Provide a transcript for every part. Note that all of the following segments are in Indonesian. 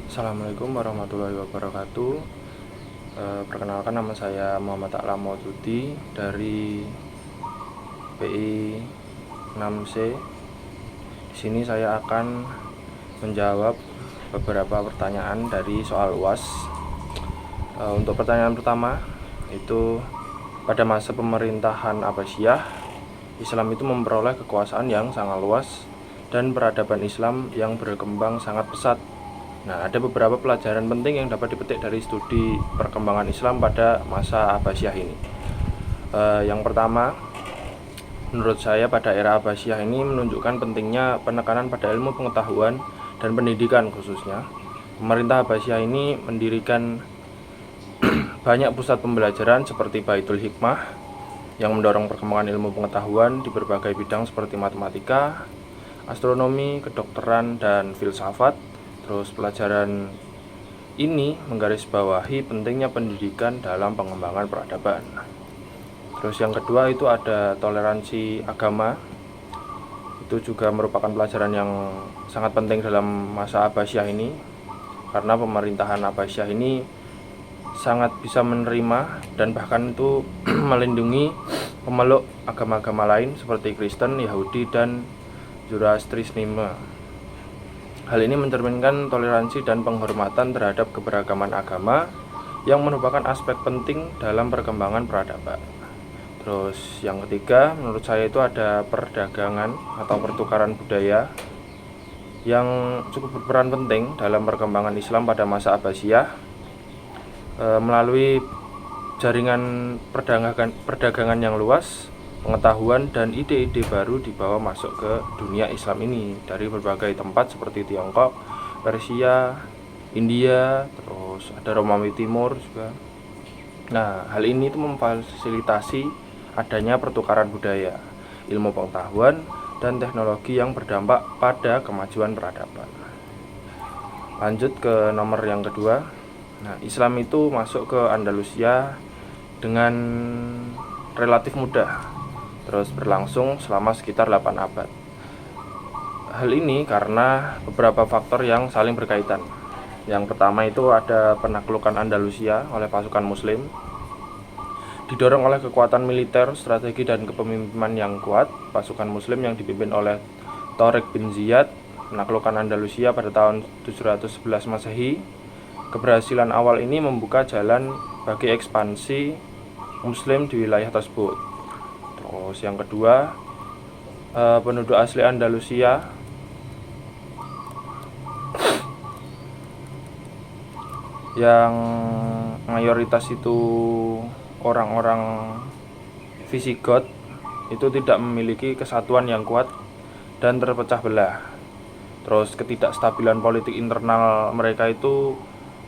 Assalamualaikum warahmatullahi wabarakatuh. Perkenalkan, nama saya Muhammad A'lam Maududi dari PI 6C. Di sini saya akan menjawab beberapa pertanyaan dari soal UAS. Untuk pertanyaan pertama, itu pada masa pemerintahan Abbasiyah, Islam itu memperoleh kekuasaan yang sangat luas dan peradaban Islam yang berkembang sangat pesat. Nah, ada beberapa pelajaran penting yang dapat dipetik dari studi perkembangan Islam pada masa Abbasiyah ini. Yang pertama, menurut saya pada era Abbasiyah ini menunjukkan pentingnya penekanan pada ilmu pengetahuan dan pendidikan khususnya. Pemerintah Abbasiyah ini mendirikan banyak pusat pembelajaran seperti Baitul Hikmah yang mendorong perkembangan ilmu pengetahuan di berbagai bidang seperti matematika, astronomi, kedokteran, dan filsafat. Terus pelajaran ini menggarisbawahi pentingnya pendidikan dalam pengembangan peradaban. Terus yang kedua itu ada toleransi agama. Itu juga merupakan pelajaran yang sangat penting dalam masa Abbasiyah ini, karena pemerintahan Abbasiyah ini sangat bisa menerima dan bahkan itu melindungi pemeluk agama-agama lain seperti Kristen, Yahudi, dan Zoroastrisme. Hal ini mencerminkan toleransi dan penghormatan terhadap keberagaman agama yang merupakan aspek penting dalam perkembangan peradaban. Terus yang ketiga, menurut saya itu ada perdagangan atau pertukaran budaya yang cukup berperan penting dalam perkembangan Islam pada masa Abbasiyah. Melalui jaringan perdagangan yang luas, pengetahuan dan ide-ide baru dibawa masuk ke dunia Islam ini dari berbagai tempat seperti Tiongkok, Persia, India, terus ada Romawi Timur juga. Nah, hal ini itu memfasilitasi adanya pertukaran budaya, ilmu pengetahuan, dan teknologi yang berdampak pada kemajuan peradaban. Lanjut ke nomor yang kedua. Nah, Islam itu masuk ke Andalusia dengan relatif mudah, terus berlangsung selama sekitar 8 abad. Hal ini karena beberapa faktor yang saling berkaitan. Yang pertama itu ada penaklukan Andalusia oleh pasukan muslim. Didorong oleh kekuatan militer, strategi, dan kepemimpinan yang kuat, pasukan muslim yang dipimpin oleh Tariq bin Ziyad menaklukkan Andalusia pada tahun 711 Masehi. Keberhasilan awal ini membuka jalan bagi ekspansi muslim di wilayah tersebut. Terus yang kedua, penduduk asli Andalusia yang mayoritas itu orang-orang Visigot itu tidak memiliki kesatuan yang kuat dan terpecah belah. Terus ketidakstabilan politik internal mereka itu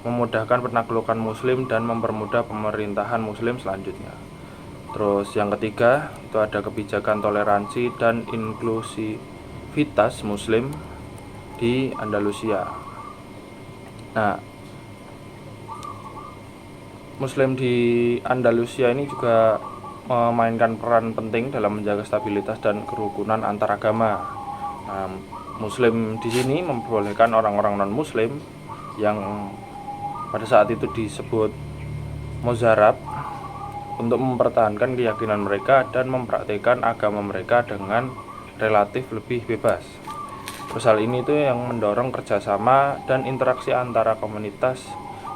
memudahkan penaklukan muslim dan mempermudah pemerintahan muslim selanjutnya. Terus yang ketiga itu ada kebijakan toleransi dan inklusivitas muslim di Andalusia. Nah, muslim di Andalusia ini juga memainkan peran penting dalam menjaga stabilitas dan kerukunan antar agama. Nah, muslim di sini memperbolehkan orang-orang non-muslim yang pada saat itu disebut Mozarab untuk mempertahankan keyakinan mereka dan mempraktikkan agama mereka dengan relatif lebih bebas. Terus hal ini tuh yang mendorong kerjasama dan interaksi antara komunitas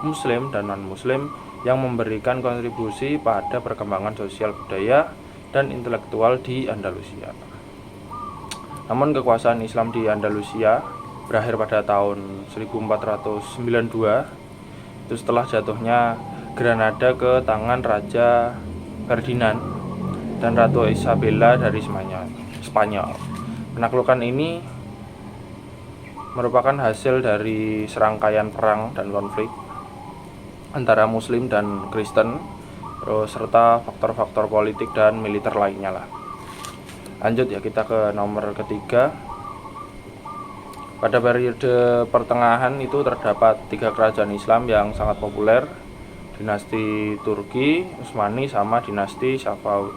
muslim dan non-muslim yang memberikan kontribusi pada perkembangan sosial budaya dan intelektual di Andalusia. Namun kekuasaan Islam di Andalusia berakhir pada tahun 1492 itu setelah jatuhnya Granada ke tangan Raja Ferdinand dan Ratu Isabella dari Spanyol. Penaklukan ini merupakan hasil dari serangkaian perang dan konflik antara Muslim dan Kristen, terus serta faktor-faktor politik dan militer lainnya lah. Lanjut ya, kita ke nomor ketiga. Pada periode pertengahan itu terdapat 3 kerajaan Islam yang sangat populer, dinasti Turki Utsmani sama dinasti Safawi.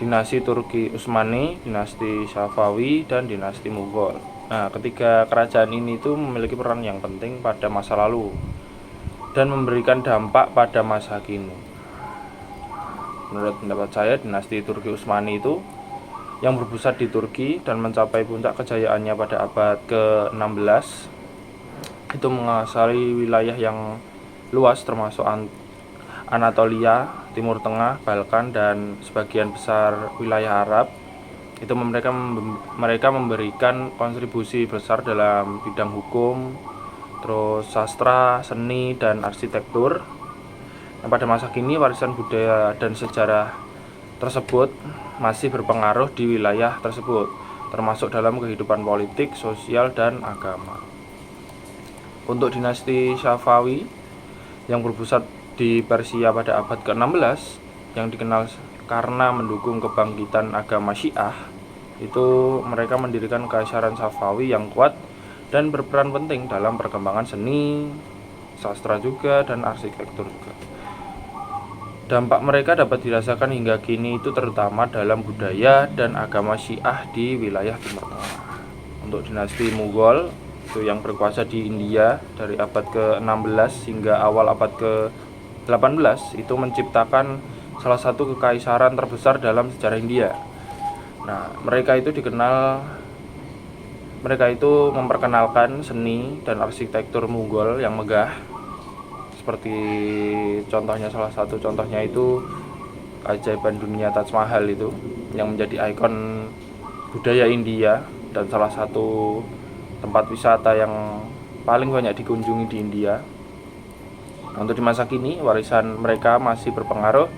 Dinasti Turki Utsmani, dinasti Safawi, dan dinasti Mughal. Nah, ketiga kerajaan ini itu memiliki peran yang penting pada masa lalu dan memberikan dampak pada masa kini. Menurut pendapat saya, dinasti Turki Utsmani itu yang berpusat di Turki dan mencapai puncak kejayaannya pada abad ke-16 itu menguasai wilayah yang luas termasuk Anatolia, Timur Tengah, Balkan, dan sebagian besar wilayah Arab. Itu mereka memberikan kontribusi besar dalam bidang hukum, terus sastra, seni, dan arsitektur. Nah, pada masa kini warisan budaya dan sejarah tersebut masih berpengaruh di wilayah tersebut, termasuk dalam kehidupan politik, sosial, dan agama. Untuk dinasti Safawi yang berpusat di Persia pada abad ke-16 yang dikenal karena mendukung kebangkitan agama Syiah, itu mereka mendirikan Kekaisaran Safawi yang kuat dan berperan penting dalam perkembangan seni, sastra juga, dan arsitektur juga. Dampak mereka dapat dirasakan hingga kini itu terutama dalam budaya dan agama Syiah di wilayah Timur Tengah. Untuk dinasti Mughal itu yang berkuasa di India dari abad ke-16 hingga awal abad ke-18 itu menciptakan salah satu kekaisaran terbesar dalam sejarah India. Nah, mereka itu memperkenalkan seni dan arsitektur Mughal yang megah. Seperti salah satu contohnya itu keajaiban dunia Taj Mahal itu yang menjadi ikon budaya India dan salah satu tempat wisata yang paling banyak dikunjungi di India. Untuk di masa kini, warisan mereka masih berpengaruh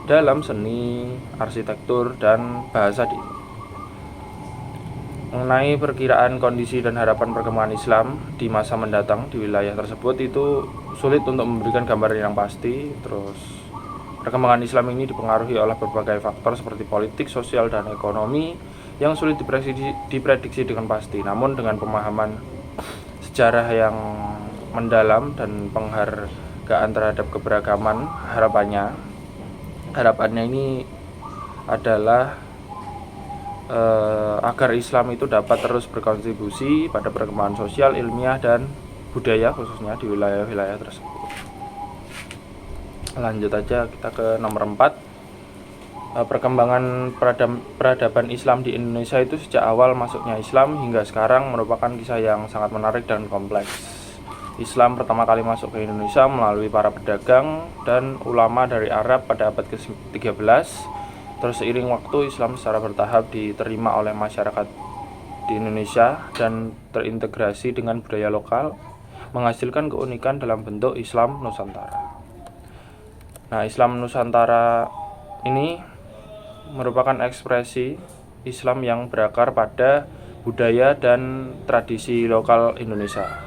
dalam seni, arsitektur, dan bahasa di mengenai perkiraan kondisi dan harapan perkembangan Islam di masa mendatang di wilayah tersebut itu sulit untuk memberikan gambaran yang pasti. Terus perkembangan Islam ini dipengaruhi oleh berbagai faktor seperti politik, sosial, dan ekonomi yang sulit diprediksi dengan pasti. Namun dengan pemahaman sejarah yang mendalam dan penghargaan terhadap keberagaman, harapannya ini adalah agar Islam itu dapat terus berkontribusi pada perkembangan sosial, ilmiah, dan budaya khususnya di wilayah-wilayah tersebut. Lanjut aja kita ke nomor 4. Perkembangan peradaban Islam di Indonesia itu sejak awal masuknya Islam hingga sekarang merupakan kisah yang sangat menarik dan kompleks. Islam pertama kali masuk ke Indonesia melalui para pedagang dan ulama dari Arab pada abad ke-13. Terus seiring waktu Islam secara bertahap diterima oleh masyarakat di Indonesia dan terintegrasi dengan budaya lokal, menghasilkan keunikan dalam bentuk Islam Nusantara. Nah, Islam Nusantara ini merupakan ekspresi Islam yang berakar pada budaya dan tradisi lokal Indonesia.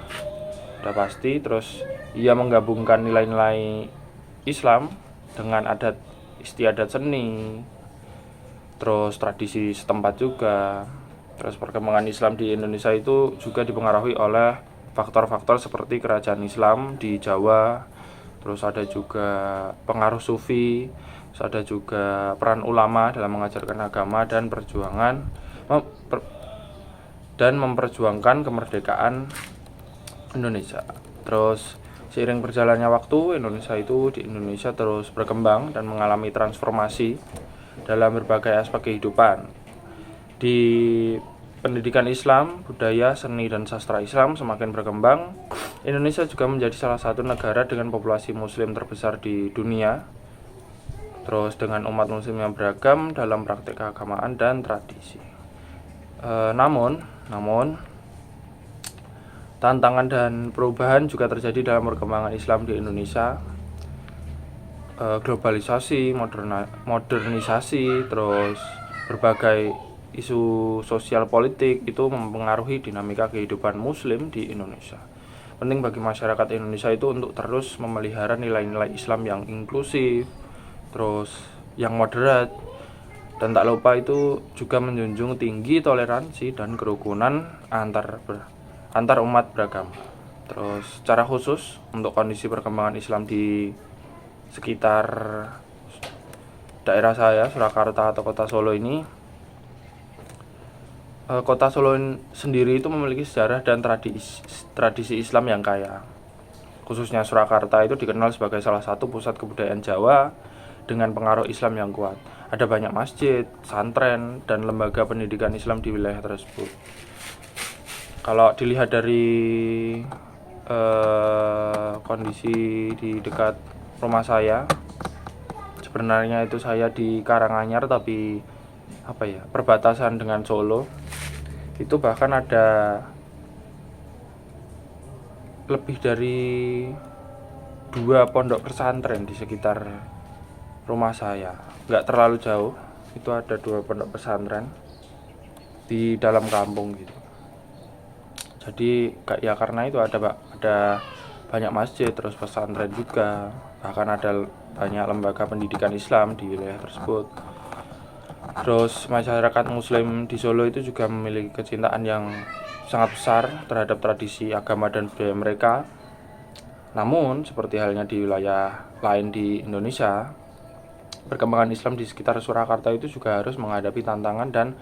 Sudah pasti, terus ia menggabungkan nilai-nilai Islam dengan adat istiadat seni, terus tradisi setempat juga. Terus perkembangan Islam di Indonesia itu juga dipengaruhi oleh faktor-faktor seperti kerajaan Islam di Jawa, terus ada juga pengaruh Sufi, terus ada juga peran ulama dalam mengajarkan agama dan memperjuangkan kemerdekaan Indonesia. Terus seiring berjalannya waktu, di Indonesia terus berkembang dan mengalami transformasi dalam berbagai aspek kehidupan. Di pendidikan Islam, budaya, seni, dan sastra Islam semakin berkembang. Indonesia juga menjadi salah satu negara dengan populasi muslim terbesar di dunia. Terus dengan umat muslim yang beragam dalam praktek keagamaan dan tradisi. Namun tantangan dan perubahan juga terjadi dalam perkembangan Islam di Indonesia. Globalisasi, modernisasi, terus berbagai isu sosial politik itu mempengaruhi dinamika kehidupan muslim di Indonesia. Penting bagi masyarakat Indonesia itu untuk terus memelihara nilai-nilai Islam yang inklusif, terus yang moderat, dan tak lupa itu juga menjunjung tinggi toleransi dan kerukunan antar umat beragama. Terus secara khusus untuk kondisi perkembangan Islam di sekitar daerah saya, Surakarta atau Kota Solo ini, Kota Solo sendiri itu memiliki sejarah dan tradisi Islam yang kaya. Khususnya Surakarta itu dikenal sebagai salah satu pusat kebudayaan Jawa dengan pengaruh Islam yang kuat. Ada banyak masjid, santren, dan lembaga pendidikan Islam di wilayah tersebut. Kalau dilihat dari kondisi di dekat rumah saya, sebenarnya itu saya di Karanganyar, tapi perbatasan dengan Solo. Itu bahkan ada lebih dari 2 pondok pesantren di sekitar rumah saya. Nggak terlalu jauh, itu ada 2 pondok pesantren di dalam kampung gitu. Jadi ya karena itu ada banyak masjid, terus pesantren juga, bahkan ada banyak lembaga pendidikan Islam di wilayah tersebut. Terus masyarakat Muslim di Solo itu juga memiliki kecintaan yang sangat besar terhadap tradisi agama dan budaya mereka. Namun seperti halnya di wilayah lain di Indonesia, perkembangan Islam di sekitar Surakarta itu juga harus menghadapi tantangan dan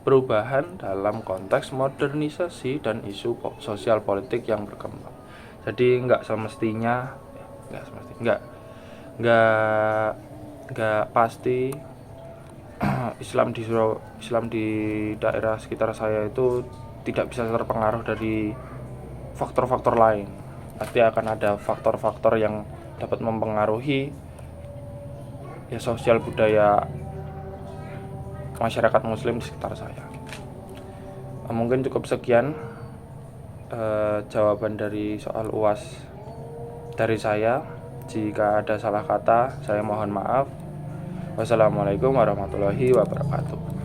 perubahan dalam konteks modernisasi dan isu sosial politik yang berkembang. Jadi nggak pasti Islam di daerah sekitar saya itu tidak bisa terpengaruh dari faktor-faktor lain. Pasti akan ada faktor-faktor yang dapat mempengaruhi sosial budaya masyarakat Muslim di sekitar saya. Mungkin cukup sekian jawaban dari soal UAS dari saya. Jika ada salah kata, saya mohon maaf. Wassalamualaikum warahmatullahi wabarakatuh.